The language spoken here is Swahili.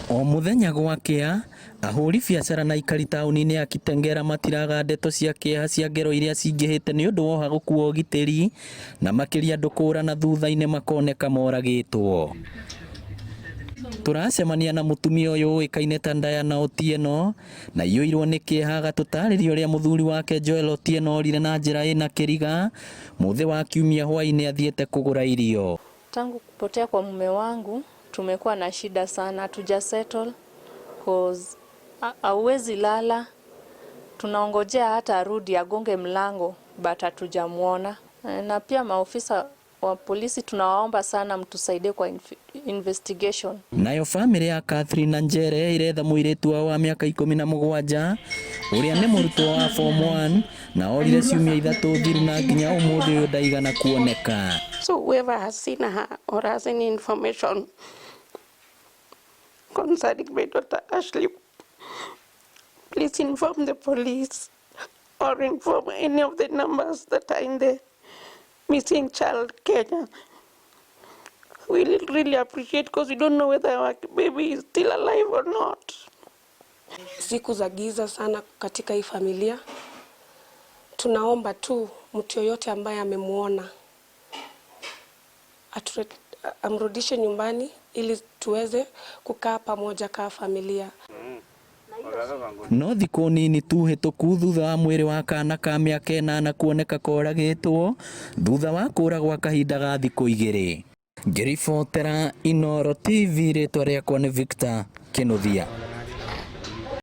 O muthenya gwakia ahũri biacara na aikari taũni-inĩ ya Kitengela matiraga ndeto cia kĩeha cia ngero iria cingĩhĩte nĩ ũndũ wa ũhagũku wa ũgitĩri na makĩria andũ kũũrana thutha-inĩ makoneka moragĩtwo. Turacemania na mutumia ũyũ ũĩkaine ta Diana Otieno na iyũirwo nĩ kĩeha agatũtarĩria ũrĩa mũthuri wake Joel Otieno orire na njĩra ĩna kĩriga mũthĩ wa kiumia hwaĩ-inĩ athiĩte kũgũra irio. Tangu kupotea kwa mume wangu tumekuwa na shida sana, hatuja settle cause hauwezi lala, tunaongojea hata arudi agonge mlango but hatujamuona. Na pia maofisa wa polisi tunawaomba sana mtusaidie kwa investigation. Nayo famĩlĩ ya Catherine na Njere iretha mũirĩtu wao wa mĩaka 17 ũrĩa nĩ mũrutwo wa form 1 na orire ciumia 3 thiru na nginya ũmũthĩ ũyũ ndaigana kuoneka. So whoever has seen her or has any information concerning my daughter Ashley, please inform the police or inform any of the numbers that are in the missing child Kenya. We really appreciate because we don't know whether our baby is still alive or not. Siku za giza sana katika hii familia. Tunaomba tu mtu yoyote ambaye amemuona amrudishe nyumbani ili tuweze kukaa pamoja kama familia. No thikũ nini tu hĩtũku thutha wa mwĩrĩ wa kana ka mĩaka 8 kuoneka koragĩtwo thutha wa kũra gwa kahinda ga thikũ 2. Ngĩribotera Inooro TV, rĩtwa rĩakwa nĩ Victor Kĩnuthia.